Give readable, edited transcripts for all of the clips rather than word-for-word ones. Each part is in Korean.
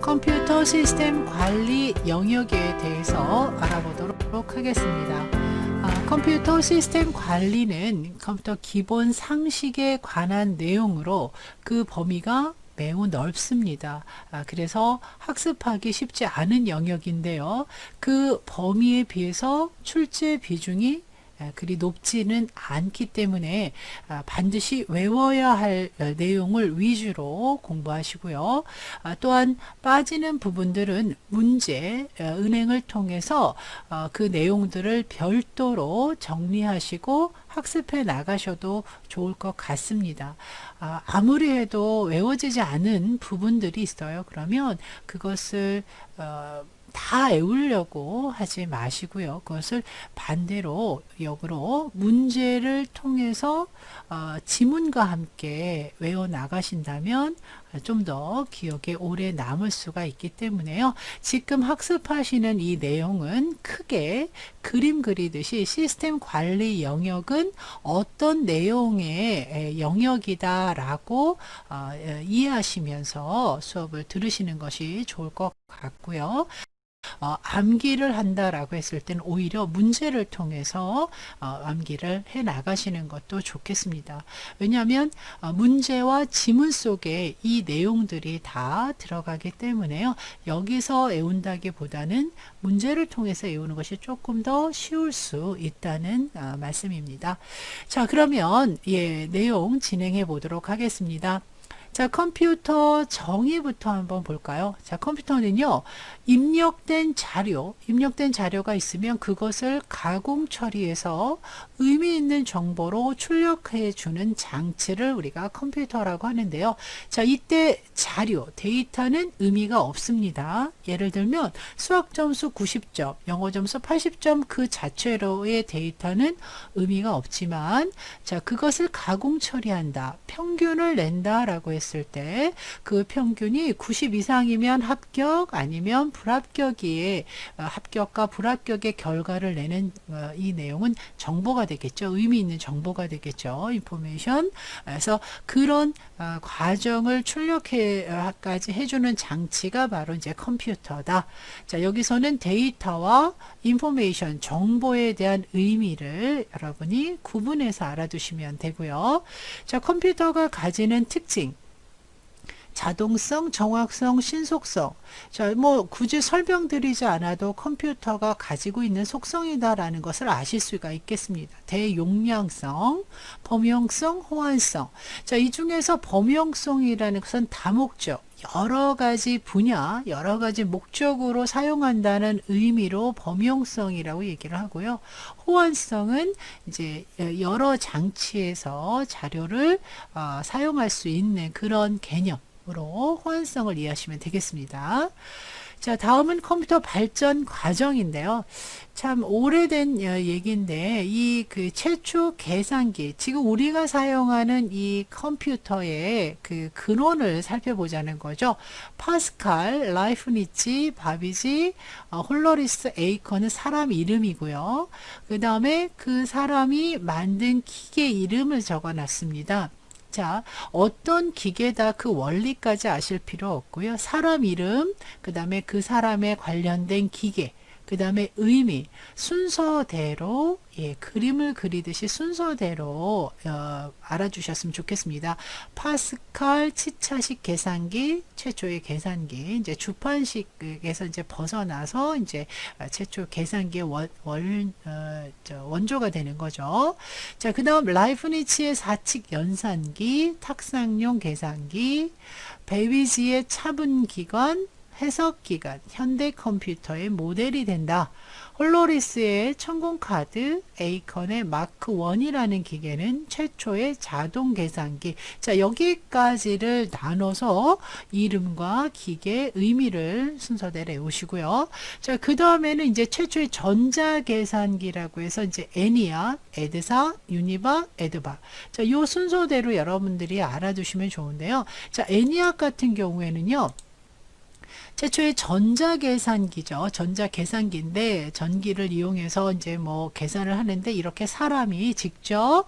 컴퓨터 시스템 관리 영역에 대해서 알아보도록 하겠습니다. 컴퓨터 시스템 관리는 컴퓨터 기본 상식에 관한 내용으로 그 범위가 매우 넓습니다. 그래서 학습하기 쉽지 않은 영역인데요. 그 범위에 비해서 출제 비중이 그리 높지는 않기 때문에 반드시 외워야 할 내용을 위주로 공부하시고요. 또한 빠지는 부분들은 문제, 은행을 통해서 그 내용들을 별도로 정리하시고 학습해 나가셔도 좋을 것 같습니다. 아무리 해도 외워지지 않은 부분들이 있어요. 그러면 그것을 다 외우려고 하지 마시고요. 그것을 반대로 역으로 문제를 통해서 지문과 함께 외워 나가신다면 좀 더 기억에 오래 남을 수가 있기 때문에요. 지금 학습하시는 이 내용은 크게 그림 그리듯이 시스템 관리 영역은 어떤 내용의 영역이다라고 이해하시면서 수업을 들으시는 것이 좋을 것 같고요. 암기를 한다라고 했을 때는 오히려 문제를 통해서 암기를 해 나가시는 것도 좋겠습니다. 왜냐하면 문제와 지문 속에 이 내용들이 다 들어가기 때문에요. 여기서 외운다기보다는 문제를 통해서 외우는 것이 조금 더 쉬울 수 있다는 말씀입니다. 자, 그러면 내용 진행해 보도록 하겠습니다. 자, 컴퓨터 정의부터 한번 볼까요? 자, 컴퓨터는요, 입력된 자료가 있으면 그것을 가공 처리해서 의미 있는 정보로 출력해 주는 장치를 우리가 컴퓨터라고 하는데요. 자, 이때 데이터는 의미가 없습니다. 예를 들면 수학 점수 90점, 영어 점수 80점 그 자체로의 데이터는 의미가 없지만, 자, 그것을 가공 처리한다, 평균을 낸다라고 했을 때 그 평균이 90 이상이면 합격, 아니면 불합격이에 합격과 불합격의 결과를 내는 이 내용은 정보가 되겠죠. 의미 있는 정보가 되겠죠. 인포메이션. 그래서 그런 과정을 출력까지 해주는 장치가 바로 이제 컴퓨터다. 자, 여기서는 데이터와 인포메이션, 정보에 대한 의미를 여러분이 구분해서 알아두시면 되고요. 자, 컴퓨터가 가지는 특징. 자동성, 정확성, 신속성. 자, 굳이 설명드리지 않아도 컴퓨터가 가지고 있는 속성이다라는 것을 아실 수가 있겠습니다. 대용량성, 범용성, 호환성. 자, 이 중에서 범용성이라는 것은 다목적, 여러 가지 분야, 여러 가지 목적으로 사용한다는 의미로 범용성이라고 얘기를 하고요. 호환성은 이제 여러 장치에서 자료를 사용할 수 있는 그런 개념. 으로 호환성을 이해하시면 되겠습니다. 자, 다음은 컴퓨터 발전 과정인데요. 참 오래된 얘기인데 그 최초 계산기, 지금 우리가 사용하는 이 컴퓨터의 그 근원을 살펴보자는 거죠. 파스칼, 라이프니츠, 바비지, 홀러리스, 에이컨은 사람 이름이고요. 그 다음에 그 사람이 만든 기계 이름을 적어 놨습니다. 자, 어떤 기계다 그 원리까지 아실 필요 없고요. 사람 이름, 그 다음에 그 사람에 관련된 기계, 그 다음에 의미, 순서대로 그림을 그리듯이 순서대로 알아주셨으면 좋겠습니다. 파스칼 치차식 계산기, 최초의 계산기, 이제 주판식에서 이제 벗어나서 이제 최초 계산기의 원조가 되는 거죠. 자, 그 다음 라이프니츠의 사칙 연산기, 탁상용 계산기, 베비지의 차분기관, 해석기관, 현대 컴퓨터의 모델이 된다. 홀로리스의 천공카드, 에이컨의 마크 1이라는 기계는 최초의 자동 계산기. 자, 여기까지를 나눠서 이름과 기계 의미를 순서대로 외우시고요. 자, 그 다음에는 이제 최초의 전자 계산기라고 해서 이제 애니악, 에드사, 유니박, 에드박. 자, 요 순서대로 여러분들이 알아두시면 좋은데요. 자, 애니악 같은 경우에는요. 최초의 전자계산기죠. 전자계산기인데 전기를 이용해서 이제 뭐 계산을 하는데 이렇게 사람이 직접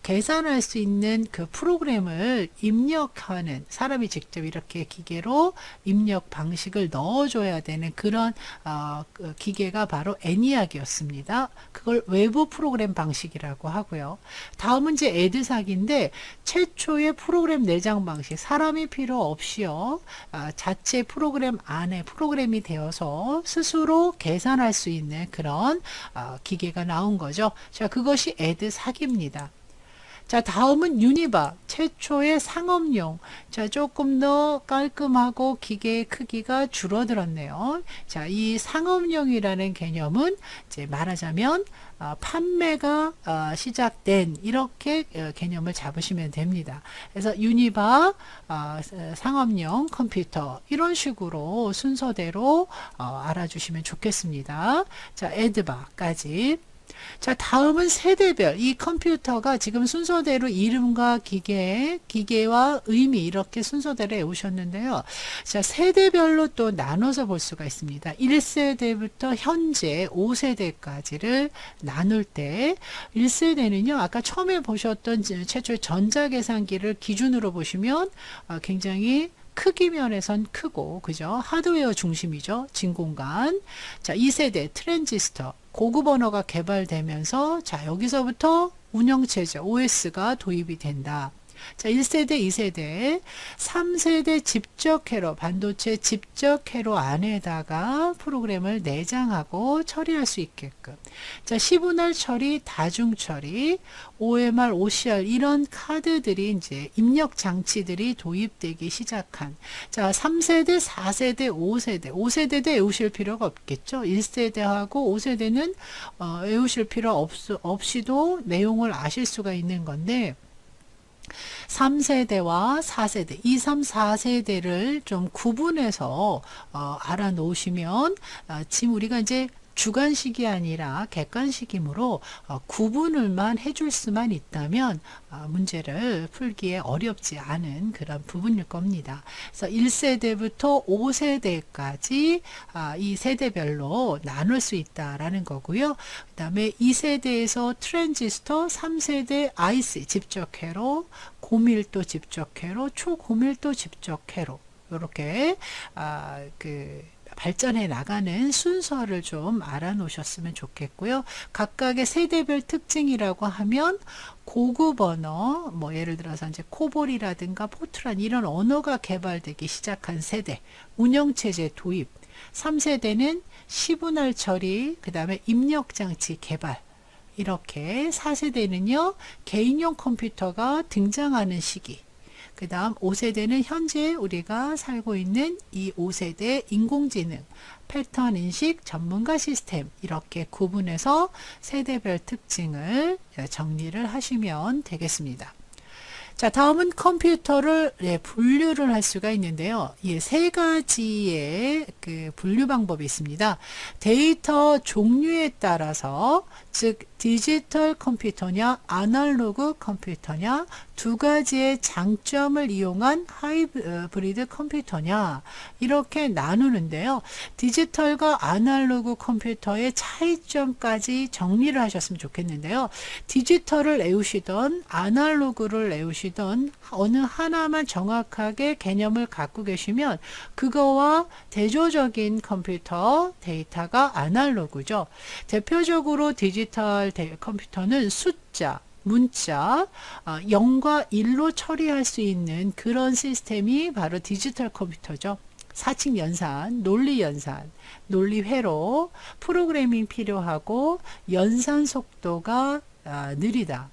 계산할 수 있는 그 프로그램을 입력하는 사람이 직접 이렇게 기계로 입력 방식을 넣어줘야 되는 그런 그 기계가 바로 ENIAC이었습니다. 그걸 외부 프로그램 방식이라고 하고요. 다음은 이제 에드삭인데 최초의 프로그램 내장 방식 사람이 필요 없이요. 자체 프로그램 안에 프로그램이 되어서 스스로 계산할 수 있는 그런 기계가 나온 거죠. 자, 그것이 에드삭입니다. 자, 다음은 유니바. 최초의 상업용. 자, 조금 더 깔끔하고 기계의 크기가 줄어들었네요. 자, 이 상업용이라는 개념은 이제 말하자면 판매가 시작된 이렇게 개념을 잡으시면 됩니다. 그래서 유니바 상업용 컴퓨터 이런 식으로 순서대로 알아주시면 좋겠습니다. 자, 에드바까지. 자, 다음은 세대별. 이 컴퓨터가 지금 순서대로 이름과 기계와 의미 이렇게 순서대로 외우셨는데요. 자, 세대별로 또 나눠서 볼 수가 있습니다. 1세대부터 현재 5세대까지를 나눌 때 1세대는요. 아까 처음에 보셨던 최초의 전자계산기를 기준으로 보시면 굉장히 크기 면에선 크고, 그죠? 하드웨어 중심이죠. 진공관. 자, 2세대 트랜지스터. 고급 언어가 개발되면서, 자, 여기서부터 운영체제, OS가 도입이 된다. 자, 1세대, 2세대, 3세대 직접 회로, 반도체 직접 회로 안에다가 프로그램을 내장하고 처리할 수 있게끔. 자, 시분할 처리, 다중 처리, OMR, OCR 이런 카드들이 이제 입력 장치들이 도입되기 시작한. 자, 3세대, 4세대, 5세대. 5세대도 외우실 필요가 없겠죠. 1세대하고 5세대는 외우실 필요 없이도 내용을 아실 수가 있는 건데 3세대와 4세대, 2, 3, 4세대를 좀 구분해서 알아 놓으시면 지금 우리가 이제 주관식이 아니라 객관식이므로 구분을만 해줄 수만 있다면 문제를 풀기에 어렵지 않은 그런 부분일 겁니다. 그래서 1세대부터 5세대까지 이 세대별로 나눌 수 있다라는 거고요. 그 다음에 2세대에서 트랜지스터, 3세대 IC 집적회로, 고밀도 집적회로, 초고밀도 집적회로 이렇게 발전해 나가는 순서를 좀 알아놓으셨으면 좋겠고요. 각각의 세대별 특징이라고 하면 고급 언어, 뭐 예를 들어서 이제 코볼이라든가 포트란 이런 언어가 개발되기 시작한 세대, 운영체제 도입, 3세대는 시분할 처리, 그 다음에 입력장치 개발, 이렇게 4세대는요, 개인용 컴퓨터가 등장하는 시기, 그 다음 5세대는 현재 우리가 살고 있는 이 5세대 인공지능, 패턴 인식, 전문가 시스템 이렇게 구분해서 세대별 특징을 정리를 하시면 되겠습니다. 자, 다음은 컴퓨터를 분류를 할 수가 있는데요. 세 가지의 그 분류 방법이 있습니다. 데이터 종류에 따라서 즉 디지털 컴퓨터냐 아날로그 컴퓨터냐 두 가지의 장점을 이용한 하이브리드 컴퓨터냐 이렇게 나누는데요. 디지털과 아날로그 컴퓨터의 차이점까지 정리를 하셨으면 좋겠는데요. 디지털을 외우시던 아날로그를 외우시던 어느 하나만 정확하게 개념을 갖고 계시면 그거와 대조적인 컴퓨터 데이터가 아날로그죠. 대표적으로 디지털 컴퓨터는 숫자, 문자, 0과 1로 처리할 수 있는 그런 시스템이 바로 디지털 컴퓨터죠. 사칙 연산, 논리 연산, 논리 회로, 프로그래밍 필요하고 연산 속도가 느리다.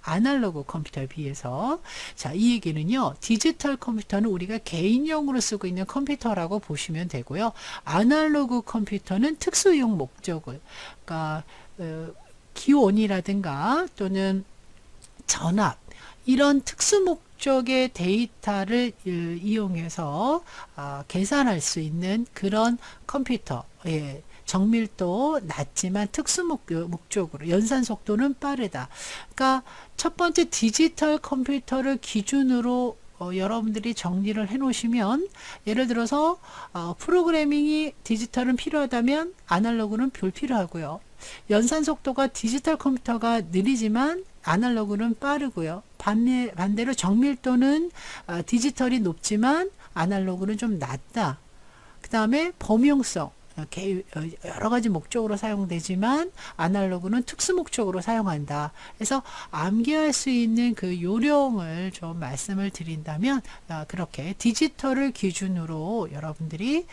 아날로그 컴퓨터에 비해서. 자, 이 얘기는요, 디지털 컴퓨터는 우리가 개인용으로 쓰고 있는 컴퓨터라고 보시면 되고요. 아날로그 컴퓨터는 특수용 목적을, 그러니까 기온이라든가 또는 전압 이런 특수 목적의 데이터를 이용해서 계산할 수 있는 그런 컴퓨터. 정밀도 낮지만 특수 목적으로 연산 속도는 빠르다. 그러니까 첫 번째 디지털 컴퓨터를 기준으로 여러분들이 정리를 해 놓으시면, 예를 들어서 프로그래밍이 디지털은 필요하다면 아날로그는 불필요하고요. 연산 속도가 디지털 컴퓨터가 느리지만 아날로그는 빠르고요. 반대로 정밀도는 디지털이 높지만 아날로그는 좀 낮다. 그 다음에 범용성, 여러 가지 목적으로 사용되지만 아날로그는 특수 목적으로 사용한다. 그래서 암기할 수 있는 그 요령을 좀 말씀을 드린다면, 그렇게 디지털을 기준으로 여러분들이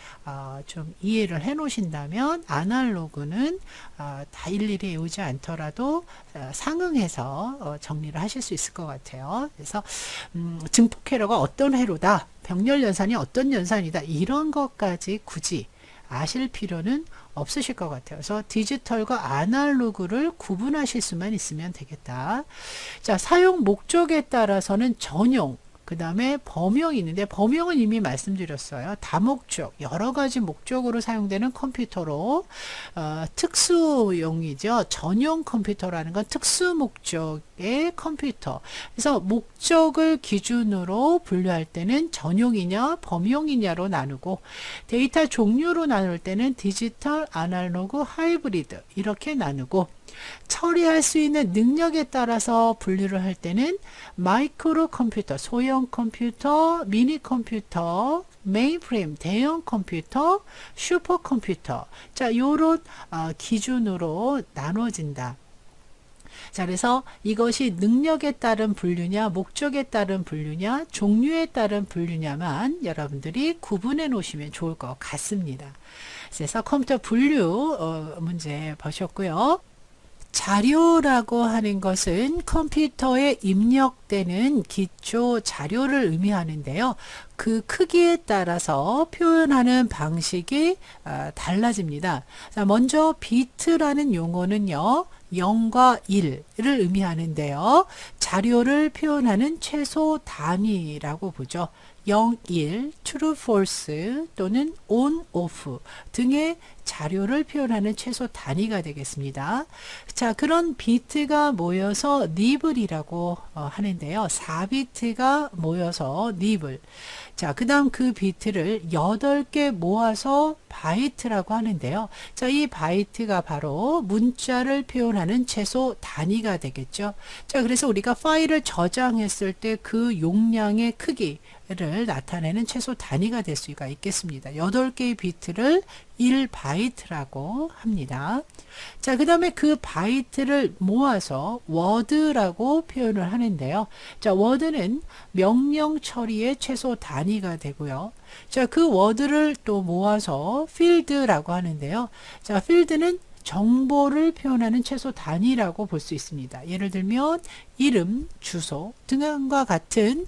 좀 이해를 해 놓으신다면 아날로그는 다 일일이 외우지 않더라도 상응해서 정리를 하실 수 있을 것 같아요. 그래서 증폭회로가 어떤 회로다, 병렬연산이 어떤 연산이다, 이런 것까지 굳이 아실 필요는 없으실 것 같아요. 그래서 디지털과 아날로그를 구분하실 수만 있으면 되겠다. 자, 사용 목적에 따라서는 전용, 그 다음에 범용이 있는데, 범용은 이미 말씀드렸어요. 다목적, 여러 가지 목적으로 사용되는 컴퓨터로, 특수용이죠. 전용 컴퓨터라는 건 특수 목적의 컴퓨터. 그래서 목적을 기준으로 분류할 때는 전용이냐 범용이냐로 나누고, 데이터 종류로 나눌 때는 디지털, 아날로그, 하이브리드 이렇게 나누고, 처리할 수 있는 능력에 따라서 분류를 할 때는 마이크로 컴퓨터, 소형 컴퓨터, 미니 컴퓨터, 메인프레임, 대형 컴퓨터, 슈퍼 컴퓨터. 자, 요런 기준으로 나눠진다. 자, 그래서 이것이 능력에 따른 분류냐, 목적에 따른 분류냐, 종류에 따른 분류냐만 여러분들이 구분해 놓으시면 좋을 것 같습니다. 그래서 컴퓨터 분류 문제 보셨고요. 자료라고 하는 것은 컴퓨터에 입력되는 기초 자료를 의미하는데요. 그 크기에 따라서 표현하는 방식이 달라집니다. 자, 먼저 비트라는 용어는요, 0과 1을 의미하는데요. 자료를 표현하는 최소 단위라고 보죠. 0, 1, true, false 또는 on, off 등의 자료를 표현하는 최소 단위가 되겠습니다. 자, 그런 비트가 모여서 니블이라고 하는데요. 4비트가 모여서 니블. 자, 그 다음 그 비트를 8개 모아서 바이트라고 하는데요. 자, 이 바이트가 바로 문자를 표현하는 최소 단위가 되겠죠. 자, 그래서 우리가 파일을 저장했을 때 그 용량의 크기를 나타내는 최소 단위가 될 수가 있겠습니다. 8개의 비트를 1바이트라고 합니다. 자, 그 다음에 그 바이트를 모아서 워드라고 표현을 하는데요. 자, 워드는 명령 처리의 최소 단위가 되고요. 자, 그 워드를 또 모아서 필드라고 하는데요. 자, 필드는 정보를 표현하는 최소 단위라고 볼 수 있습니다. 예를 들면 이름, 주소 등과 같은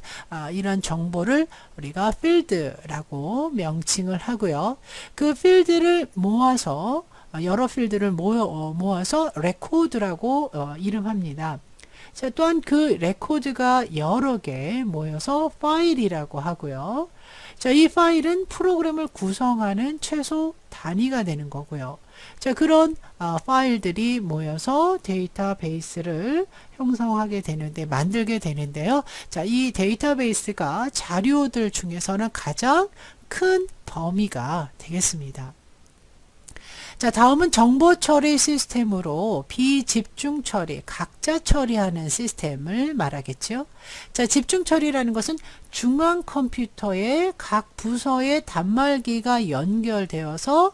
이런 정보를 우리가 필드라고 명칭을 하고요. 그 필드를 모아서 여러 필드를 모아서 레코드라고 이름합니다. 자, 또한 그 레코드가 여러 개 모여서 파일이라고 하고요. 자, 이 파일은 프로그램을 구성하는 최소 단위가 되는 거고요. 자, 그런 파일들이 모여서 데이터베이스를 형성하게 되는데, 만들게 되는데요. 자, 이 데이터베이스가 자료들 중에서는 가장 큰 범위가 되겠습니다. 자, 다음은 정보 처리 시스템으로 비집중 처리, 각자 처리하는 시스템을 말하겠죠. 자, 집중 처리라는 것은 중앙 컴퓨터의 각 부서의 단말기가 연결되어서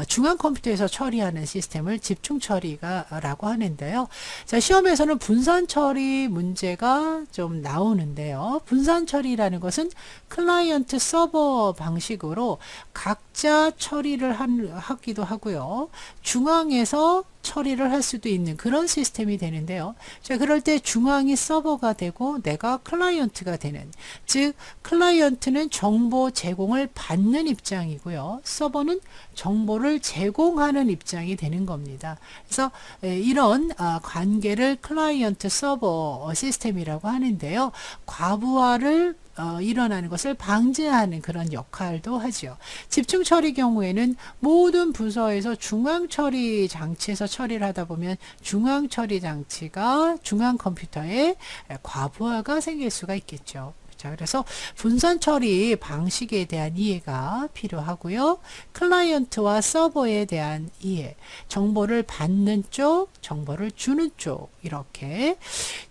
중앙 컴퓨터에서 처리하는 시스템을 집중 처리라고 하는데요. 자, 시험에서는 분산 처리 문제가 좀 나오는데요. 분산 처리라는 것은 클라이언트 서버 방식으로 각자 처리를 하기도 하고요. 중앙에서 처리를 할 수도 있는 그런 시스템이 되는데요. 자, 그럴 때 중앙이 서버가 되고 내가 클라이언트가 되는, 즉 클라이언트는 정보 제공을 받는 입장이고요. 서버는 정보를 제공하는 입장이 되는 겁니다. 그래서 이런 관계를 클라이언트 서버 시스템이라고 하는데요. 과부하를 일어나는 것을 방지하는 그런 역할도 하죠. 집중 처리 경우에는 모든 부서에서 중앙 처리 장치에서 처리를 하다 보면 중앙 처리 장치가 중앙 컴퓨터에 과부하가 생길 수가 있겠죠. 자, 그래서 분산 처리 방식에 대한 이해가 필요하고요. 클라이언트와 서버에 대한 이해, 정보를 받는 쪽, 정보를 주는 쪽, 이렇게.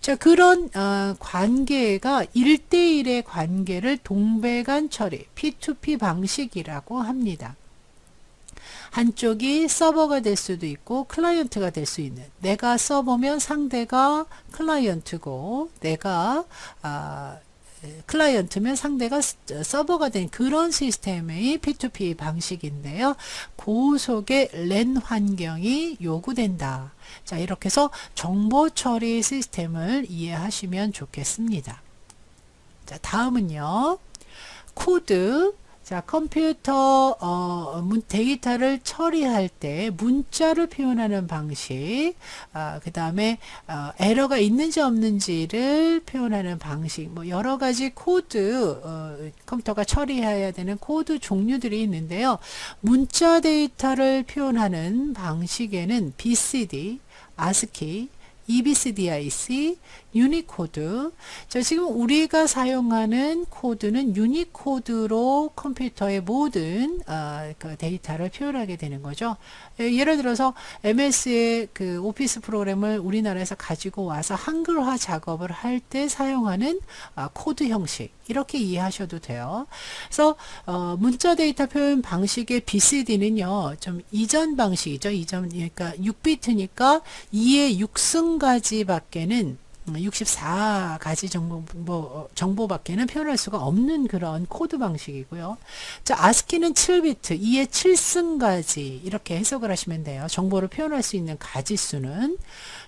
자, 그런 관계가 1대1의 관계를 동배간 처리, P2P 방식이라고 합니다. 한쪽이 서버가 될 수도 있고 클라이언트가 될 수 있는, 내가 서버면 상대가 클라이언트고 내가 클라이언트면 상대가 서버가 된 그런 시스템의 P2P 방식인데요. 고속의 랜 환경이 요구된다. 자, 이렇게 해서 정보 처리 시스템을 이해하시면 좋겠습니다. 자, 다음은요. 코드. 자, 컴퓨터 데이터를 처리할 때 문자를 표현하는 방식, 그 다음에 에러가 있는지 없는지를 표현하는 방식, 뭐 여러 가지 코드, 컴퓨터가 처리해야 되는 코드 종류들이 있는데요. 문자 데이터를 표현하는 방식에는 BCD, ASCII, EBCDIC, 유니코드. 자, 지금 우리가 사용하는 코드는 유니코드로 컴퓨터의 모든 그 데이터를 표현하게 되는 거죠. 예를 들어서 MS의 그 오피스 프로그램을 우리나라에서 가지고 와서 한글화 작업을 할 때 사용하는 코드 형식, 이렇게 이해하셔도 돼요. 그래서 문자 데이터 표현 방식의 BCD는요, 좀 이전 방식이죠. 그러니까 6비트니까 2의 6승까지 밖에는 64가지 정보밖에는 표현할 수가 없는 그런 코드 방식이고요. 자, ASCII는 7비트, 2의 7승까지 이렇게 해석을 하시면 돼요. 정보를 표현할 수 있는 가지수는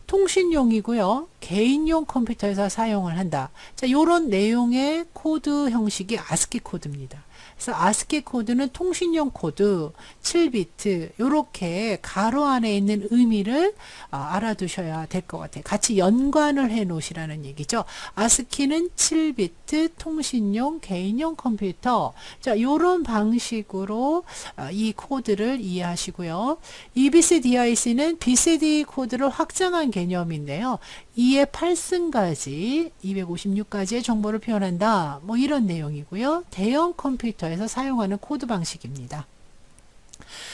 통신용이고요. 개인용 컴퓨터에서 사용을 한다. 자, 요런 내용의 코드 형식이 ASCII 코드입니다. 그래서 ASCII 코드는 통신용 코드 7비트, 요렇게 가로 안에 있는 의미를 알아두셔야 될 것 같아요. 같이 연관을 해 놓으시라는 얘기죠. ASCII는 7비트 통신용 개인용 컴퓨터. 자, 요런 방식으로 이 코드를 이해하시고요. EBCDIC는 BCD 코드를 확장한 개념인데요. 2의 8승까지 256가지의 정보를 표현한다. 뭐 이런 내용이고요. 대형 컴퓨터에서 사용하는 코드 방식입니다.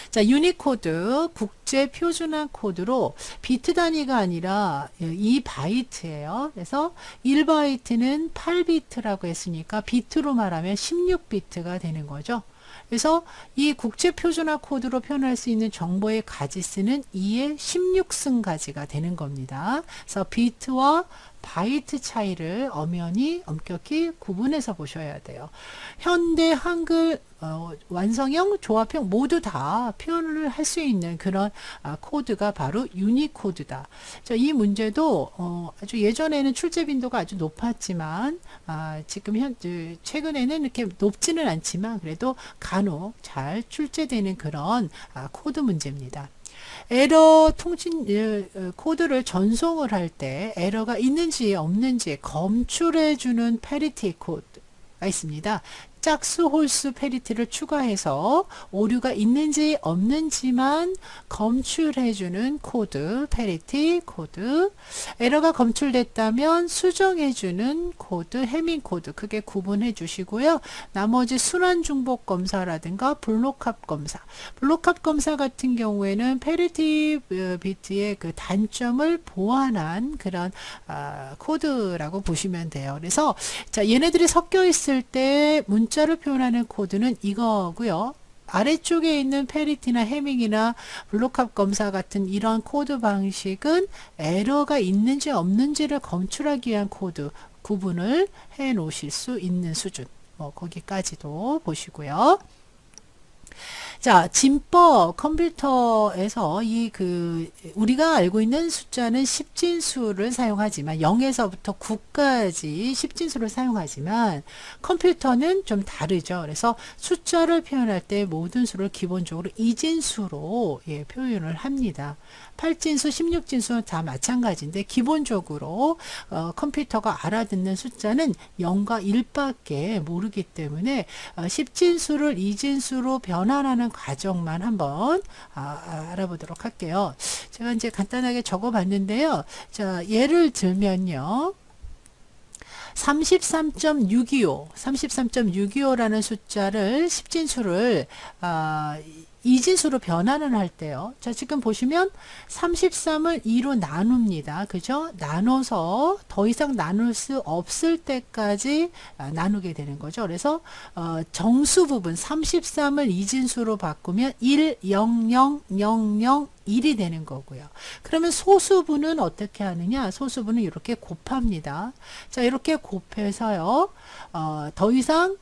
자, 유니코드, 국제 표준화 코드로 비트 단위가 아니라 2바이트예요. 그래서 1바이트는 8비트라고 했으니까 비트로 말하면 16비트가 되는 거죠. 그래서 이 국제 표준화 코드로 표현할 수 있는 정보의 가지수는 2의 16승가지가 되는 겁니다. 그래서 비트와 바이트 차이를 엄격히 구분해서 보셔야 돼요. 현대 한글 완성형, 조합형 모두 다 표현을 할 수 있는 그런 코드가 바로 유니코드다. 자, 이 문제도 아주 예전에는 출제 빈도가 아주 높았지만 지금 최근에는 이렇게 높지는 않지만 그래도 간혹 잘 출제되는 그런 코드 문제입니다. 에러 코드를 전송을 할 때 에러가 있는지 없는지 검출해주는 패리티 코드가 있습니다. 짝수 홀수 패리티를 추가해서 오류가 있는지 없는지만 검출해주는 코드, 패리티 코드. 에러가 검출됐다면 수정해주는 코드, 해밍 코드. 크게 구분해 주시고요. 나머지 순환 중복 검사라든가 블록합 검사. 블록합 검사 같은 경우에는 패리티 비트의 그 단점을 보완한 그런 코드라고 보시면 돼요. 그래서 자, 얘네들이 섞여 있을 때 문자를 표현하는 코드는 이거고요. 아래쪽에 있는 패리티나 해밍이나 블록합 검사 같은 이런 코드 방식은 에러가 있는지 없는지를 검출하기 위한 코드, 구분을 해 놓으실 수 있는 수준. 거기까지도 보시고요. 자, 진법 컴퓨터에서 우리가 알고 있는 숫자는 10진수를 사용하지만 0에서부터 9까지 10진수를 사용하지만 컴퓨터는 좀 다르죠. 그래서 숫자를 표현할 때 모든 수를 기본적으로 2진수로 표현을 합니다. 8진수, 16진수는 다 마찬가지인데 기본적으로 컴퓨터가 알아듣는 숫자는 0과 1밖에 모르기 때문에 10진수를 2진수로 변환하는 과정만 한번 알아보도록 할게요. 제가 이제 간단하게 적어 봤는데요. 자, 예를 들면요. 33.625라는 숫자를 10진수를 이진수로 변환을 할 때요. 자, 지금 보시면 33을 2로 나눕니다. 그죠? 나눠서 더 이상 나눌 수 없을 때까지 나누게 되는 거죠. 그래서 정수 부분 33을 이진수로 바꾸면 1, 0, 0, 0, 0, 1이 되는 거고요. 그러면 소수분은 어떻게 하느냐? 소수분은 이렇게 곱합니다. 자, 이렇게 곱해서요. 더 이상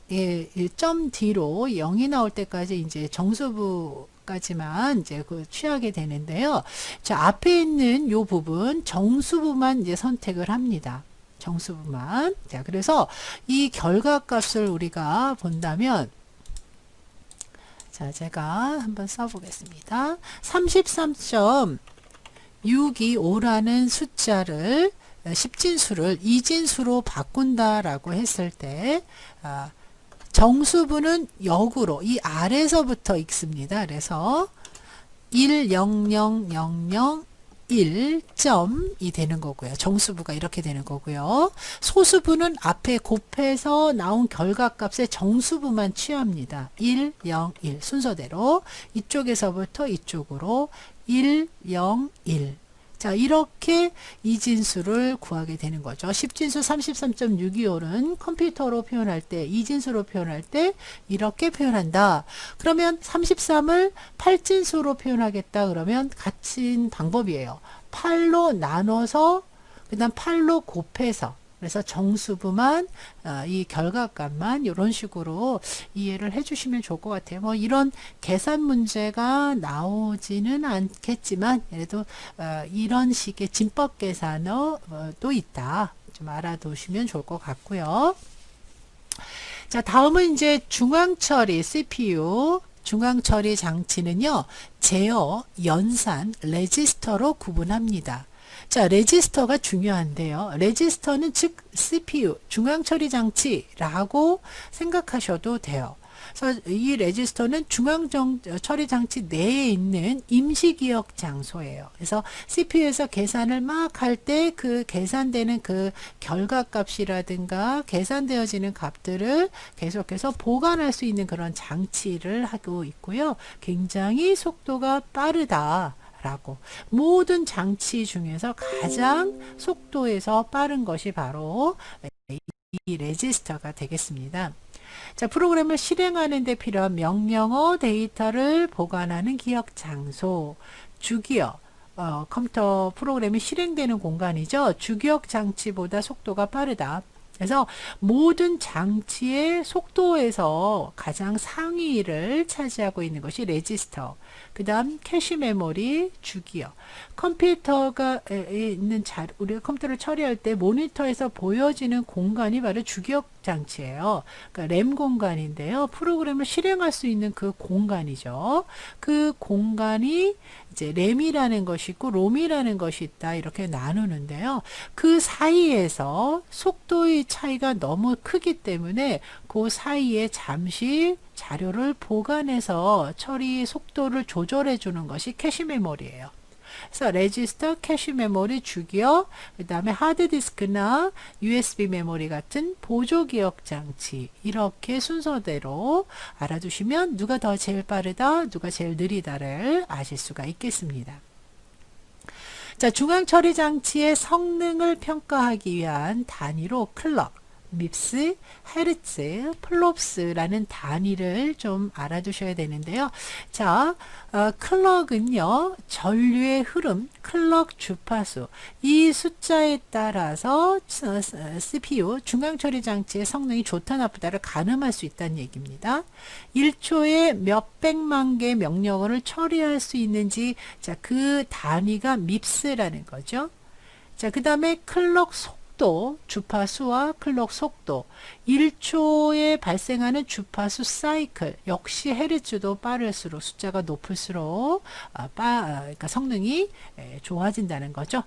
점 뒤로 0이 나올 때까지 이제 정수부까지만 이제 취하게 되는데요. 자, 앞에 있는 요 부분 정수부만 이제 선택을 합니다. 정수부만. 자, 그래서 이 결과값을 우리가 본다면 자, 제가 한번 써보겠습니다. 33.625라는 숫자를 10진수를 2진수로 바꾼다라고 했을 때 정수분은 역으로 이 아래서부터 읽습니다. 그래서 1, 0, 0, 0, 0, 1점이 되는 거고요. 정수부가 이렇게 되는 거고요. 소수부는 앞에 곱해서 나온 결과값의 정수부만 취합니다. 1, 0, 1 순서대로 이쪽에서부터 이쪽으로 1, 0, 1. 자, 이렇게 이진수를 구하게 되는 거죠. 10진수 33.625는 컴퓨터로 표현할 때, 이진수로 표현할 때 이렇게 표현한다. 그러면 33을 8진수로 표현하겠다. 그러면 같은 방법이에요. 8로 나눠서 그 다음 8로 곱해서 그래서 정수부만 이 결과값만 이런 식으로 이해를 해주시면 좋을 것 같아요. 뭐 이런 계산 문제가 나오지는 않겠지만 그래도 이런 식의 진법 계산도 있다. 좀 알아두시면 좋을 것 같고요. 자, 다음은 이제 중앙처리 CPU 중앙처리 장치는요, 제어, 연산, 레지스터로 구분합니다. 자, 레지스터가 중요한데요. 레지스터는 즉 CPU, 중앙처리 장치라고 생각하셔도 돼요. 그래서 이 레지스터는 중앙처리 장치 내에 있는 임시기억 장소예요. 그래서 CPU에서 계산을 막 할 때 그 계산되는 그 결과값이라든가 계산되어지는 값들을 계속해서 보관할 수 있는 그런 장치를 하고 있고요. 굉장히 속도가 빠르다. 라고. 모든 장치 중에서 가장 속도에서 빠른 것이 바로 이 레지스터가 되겠습니다. 자, 프로그램을 실행하는 데 필요한 명령어 데이터를 보관하는 기억 장소, 주기억, 컴퓨터 프로그램이 실행되는 공간이죠. 주기억 장치보다 속도가 빠르다. 그래서 모든 장치의 속도에서 가장 상위를 차지하고 있는 것이 레지스터. 그 다음 캐시 메모리, 주기억. 컴퓨터가 있는 우리가 컴퓨터를 처리할 때 모니터에서 보여지는 공간이 바로 주기억 장치예요. 그러니까 램 공간인데요. 프로그램을 실행할 수 있는 그 공간이죠. 그 공간이 이제 램이라는 것이 있고 롬이라는 것이 있다. 이렇게 나누는데요. 그 사이에서 속도의 차이가 너무 크기 때문에 그 사이에 잠시 자료를 보관해서 처리 속도를 조절해 주는 것이 캐시 메모리예요. 그래서 레지스터, 캐시 메모리, 주기억, 그 다음에 하드디스크나 USB 메모리 같은 보조기억 장치 이렇게 순서대로 알아두시면 누가 더 제일 빠르다, 누가 제일 느리다를 아실 수가 있겠습니다. 자, 중앙처리 장치의 성능을 평가하기 위한 단위로 클럭, 밉스, 헤르츠, 플롭스라는 단위를 좀 알아두셔야 되는데요. 자, 클럭은요, 전류의 흐름, 클럭 주파수, 이 숫자에 따라서 CPU, 중앙처리 장치의 성능이 좋다 나쁘다를 가늠할 수 있다는 얘기입니다. 1초에 몇백만 개 명령어를 처리할 수 있는지, 자, 그 단위가 밉스라는 거죠. 자, 그 다음에 클럭 속도, 주파수와 클럭 속도, 1초에 발생하는 주파수 사이클, 역시 헤르츠도 빠를수록 숫자가 높을수록 그러니까 성능이 좋아진다는 거죠.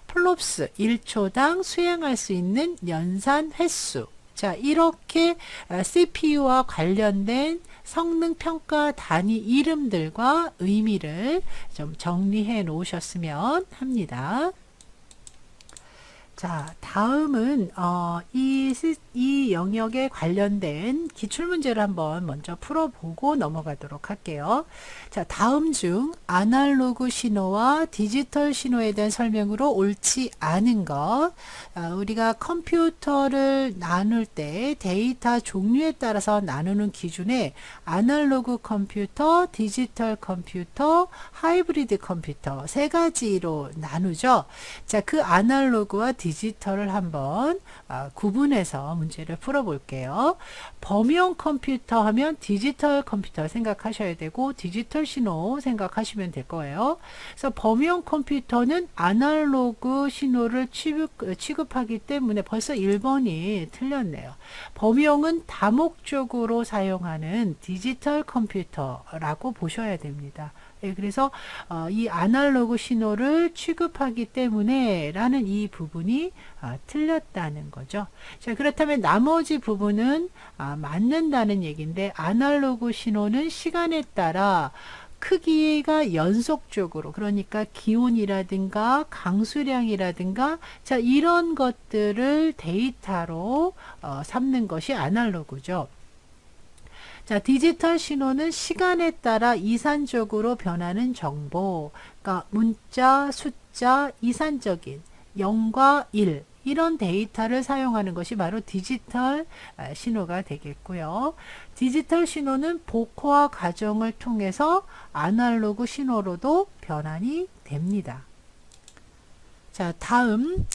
플롭스, 1초당 수행할 수 있는 연산 횟수. 자, 이렇게 CPU와 관련된 성능 평가 단위 이름들과 의미를 좀 정리해 놓으셨으면 합니다. 자, 다음은 이 영역에 관련된 기출문제를 한번 먼저 풀어보고 넘어가도록 할게요. 자, 다음 중 아날로그 신호와 디지털 신호에 대한 설명으로 옳지 않은 것. 우리가 컴퓨터를 나눌 때 데이터 종류에 따라서 나누는 기준에 아날로그 컴퓨터, 디지털 컴퓨터, 하이브리드 컴퓨터 세 가지로 나누죠. 자, 그 아날로그와 디지털을 한번 구분해서 문제를 풀어볼게요. 범용 컴퓨터 하면 디지털 컴퓨터 생각하셔야 되고 디지털 신호 생각하시면 될 거예요. 그래서 범용 컴퓨터는 아날로그 신호를 취급하기 때문에 벌써 1번이 틀렸네요. 범용은 다목적으로 사용하는 디지털 컴퓨터라고 보셔야 됩니다. 예, 그래서 이 아날로그 신호를 취급하기 때문에 라는 이 부분이 틀렸다는 거죠. 자, 그렇다면 나머지 부분은 맞는다는 얘기인데 아날로그 신호는 시간에 따라 크기가 연속적으로 그러니까 기온이라든가 강수량이라든가 자 이런 것들을 데이터로 삼는 것이 아날로그죠. 자, 디지털 신호는 시간에 따라 이산적으로 변하는 정보, 그러니까 문자, 숫자, 이산적인 0과 1 이런 데이터를 사용하는 것이 바로 디지털 신호가 되겠고요. 디지털 신호는 복호화 과정을 통해서 아날로그 신호로도 변환이 됩니다. 자, 다음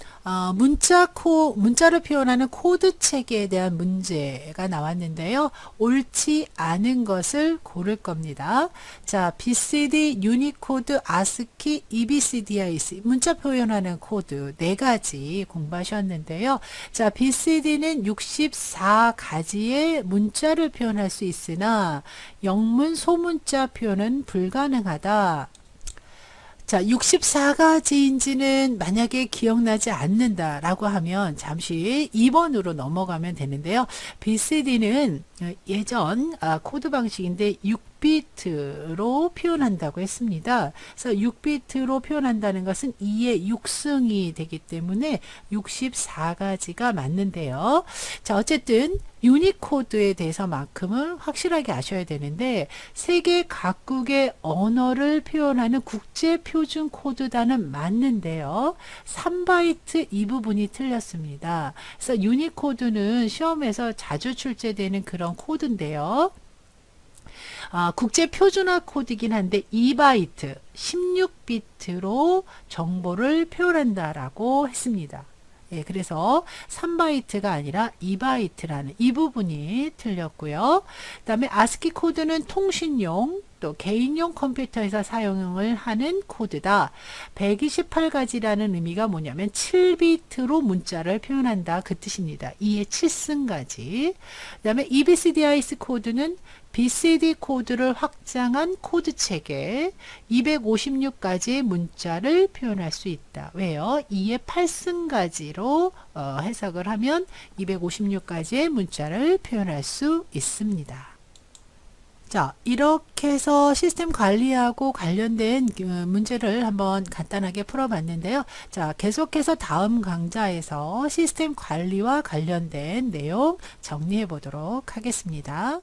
문자를 표현하는 코드 체계에 대한 문제가 나왔는데요. 옳지 않은 것을 고를 겁니다. 자, BCD, 유니코드, 아스키, EBCDIC 문자 표현하는 코드 4가지 공부하셨는데요. 자, BCD는 64가지의 문자를 표현할 수 있으나 영문 소문자 표현은 불가능하다. 자, 64가지인지는 만약에 기억나지 않는다라고 하면 잠시 2번으로 넘어가면 되는데요. BCD는 예전 코드 방식인데 6비트로 표현한다고 했습니다. 그래서 6비트로 표현한다는 것은 2의 6승이 되기 때문에 64가지가 맞는데요. 자, 어쨌든 유니코드에 대해서만큼은 확실하게 아셔야 되는데 세계 각국의 언어를 표현하는 국제 표준 코드단은 맞는데요. 3바이트 이 부분이 틀렸습니다. 그래서 유니코드는 시험에서 자주 출제되는 그런 코드인데요. 국제 표준화 코드이긴 한데 2바이트, 16비트로 정보를 표현한다라고 했습니다. 예, 그래서 3바이트가 아니라 2바이트라는 이 부분이 틀렸고요. 그 다음에 아스키 코드는 통신용 또 개인용 컴퓨터에서 사용을 하는 코드다. 128가지라는 의미가 뭐냐면 7비트로 문자를 표현한다 그 뜻입니다. 2의 7승까지. 그 다음에 EBCDIC 코드는 BCD 코드를 확장한 코드 체계 256가지의 문자를 표현할 수 있다. 왜요? 2의 8승까지로 해석을 하면 256가지의 문자를 표현할 수 있습니다. 자, 이렇게 해서 시스템 관리하고 관련된 문제를 한번 간단하게 풀어봤는데요. 자, 계속해서 다음 강좌에서 시스템 관리와 관련된 내용 정리해 보도록 하겠습니다.